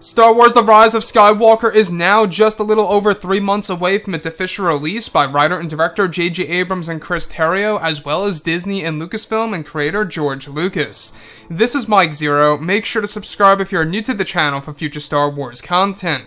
Star Wars The Rise of Skywalker is now just a little over 3 months away from its official release by writer and director J.J. Abrams and Chris Terrio, as well as Disney and Lucasfilm and creator George Lucas. This is Mike Zero. Make sure to subscribe if you're new to the channel for future Star Wars content.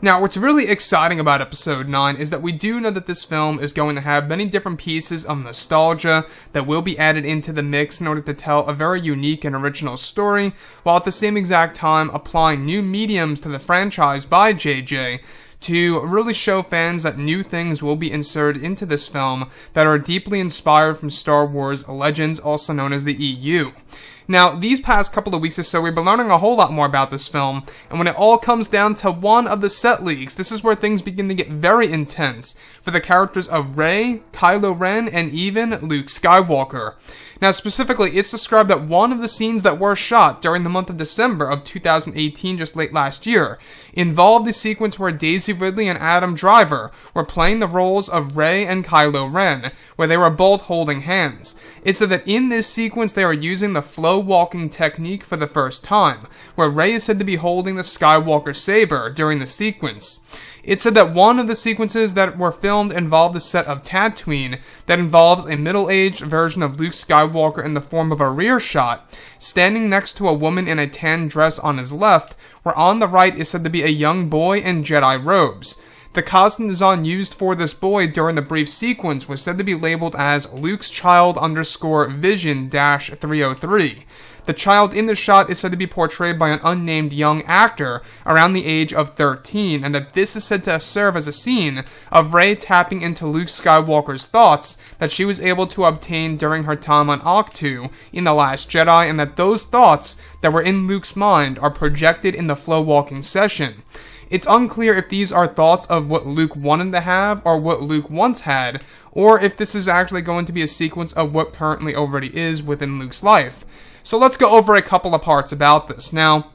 Now, what's really exciting about Episode 9 is that we do know that this film is going to have many different pieces of nostalgia that will be added into the mix in order to tell a very unique and original story, while at the same exact time applying new mediums to the franchise by JJ to really show fans that new things will be inserted into this film that are deeply inspired from Star Wars Legends, also known as the EU. Now, these past couple of weeks or so, we've been learning a whole lot more about this film, and when it all comes down to one of the set leaks, this is where things begin to get very intense for the characters of Rey, Kylo Ren, and even Luke Skywalker. Now, specifically, it's described that one of the scenes that were shot during the month of December of 2018, just late last year, involved the sequence where Daisy Ridley and Adam Driver were playing the roles of Rey and Kylo Ren, where they were both holding hands. It said that in this sequence they are using the flow walking technique for the first time, where Rey is said to be holding the Skywalker saber during the sequence. It said that one of the sequences that were filmed involved the set of Tatooine that involves a middle-aged version of Luke Skywalker in the form of a rear shot, standing next to a woman in a tan dress on his left, where on the right is said to be a young boy in Jedi robes. The costume design used for this boy during the brief sequence was said to be labeled as Luke's Child _Vision-303. The child in the shot is said to be portrayed by an unnamed young actor around the age of 13, and that this is said to serve as a scene of Rey tapping into Luke Skywalker's thoughts that she was able to obtain during her time on Ahch-To in The Last Jedi, and that those thoughts that were in Luke's mind are projected in the flow walking session. It's unclear if these are thoughts of what Luke wanted to have or what Luke once had, or if this is actually going to be a sequence of what currently already is within Luke's life. So let's go over a couple of parts about this. Now,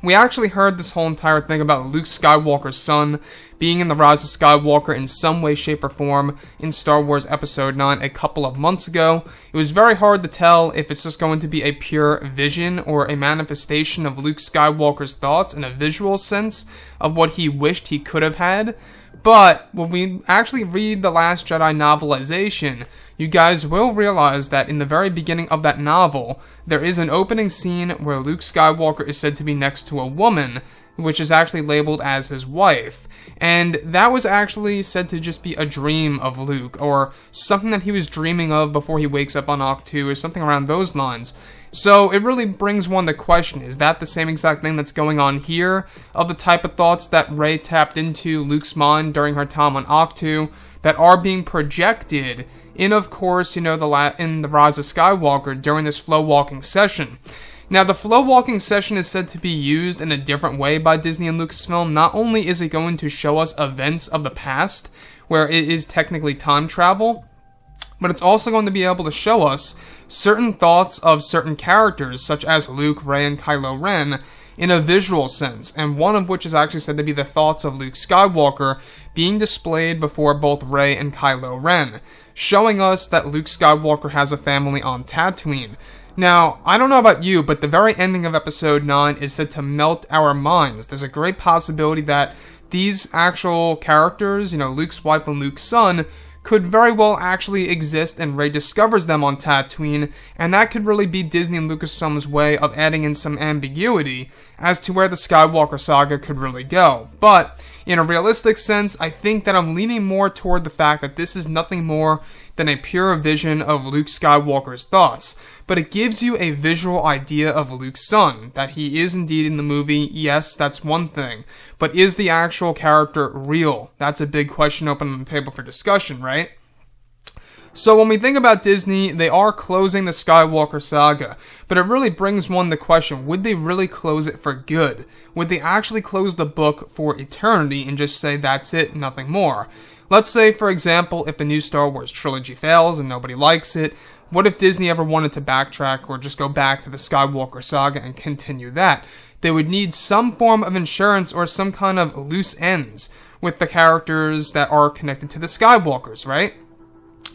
we actually heard this whole entire thing about Luke Skywalker's son being in The Rise of Skywalker in some way, shape, or form in Star Wars Episode 9 a couple of months ago. It was very hard to tell if it's just going to be a pure vision or a manifestation of Luke Skywalker's thoughts in a visual sense of what he wished he could have had. But when we actually read the Last Jedi novelization, you guys will realize that in the very beginning of that novel, there is an opening scene where Luke Skywalker is said to be next to a woman, which is actually labeled as his wife. And that was actually said to just be a dream of Luke, or something that he was dreaming of before he wakes up on Ahch-To, or something around those lines. So it really brings one to question, is that the same exact thing that's going on here, of the type of thoughts that Rey tapped into Luke's mind during her time on Ahch-To, that are being projected in, of course, in The Rise of Skywalker during this flow walking session. Now, the flow walking session is said to be used in a different way by Disney and Lucasfilm. Not only is it going to show us events of the past, where it is technically time travel, but it's also going to be able to show us certain thoughts of certain characters, such as Luke, Rey, and Kylo Ren, in a visual sense, and one of which is actually said to be the thoughts of Luke Skywalker being displayed before both Rey and Kylo Ren, showing us that Luke Skywalker has a family on Tatooine. Now, I don't know about you, but the very ending of Episode 9 is said to melt our minds. There's a great possibility that these actual characters, Luke's wife and Luke's son, could very well actually exist, and Rey discovers them on Tatooine, and that could really be Disney and Lucasfilm's way of adding in some ambiguity as to where the Skywalker saga could really go. But in a realistic sense, I think that I'm leaning more toward the fact that this is nothing more than a pure vision of Luke Skywalker's thoughts, but it gives you a visual idea of Luke's son, that he is indeed in the movie. Yes, that's one thing, but is the actual character real? That's a big question open on the table for discussion, right? So when we think about Disney, they are closing the Skywalker saga, but it really brings one to question, would they really close it for good? Would they actually close the book for eternity and just say that's it, nothing more? Let's say, for example, if the new Star Wars trilogy fails and nobody likes it, what if Disney ever wanted to backtrack or just go back to the Skywalker saga and continue that? They would need some form of insurance or some kind of loose ends with the characters that are connected to the Skywalkers, right?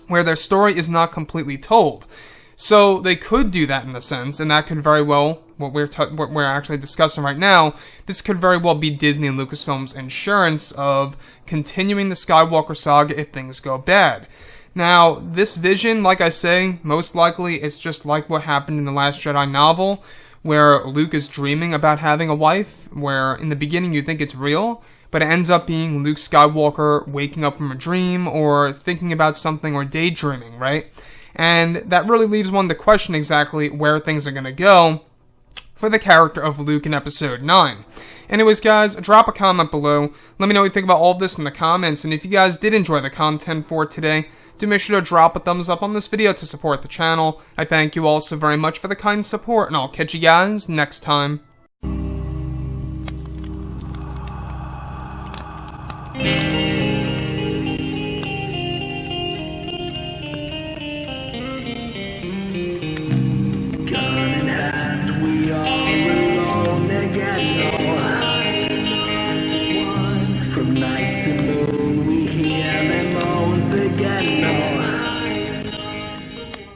Where their story is not completely told. So they could do that in a sense, and that could very well what we're actually discussing right now, this could very well be Disney and Lucasfilm's insurance of continuing the Skywalker saga if things go bad. Now, this vision, like I say, most likely it's just like what happened in the Last Jedi novel, where Luke is dreaming about having a wife, where in the beginning you think it's real, but it ends up being Luke Skywalker waking up from a dream, or thinking about something, or daydreaming, right? And that really leaves one to question exactly where things are going to go for the character of Luke in Episode 9. Anyways, guys, drop a comment below. Let me know what you think about all of this in the comments, and if you guys did enjoy the content for today, do make sure to drop a thumbs up on this video to support the channel. I thank you all so very much for the kind support, and I'll catch you guys next time.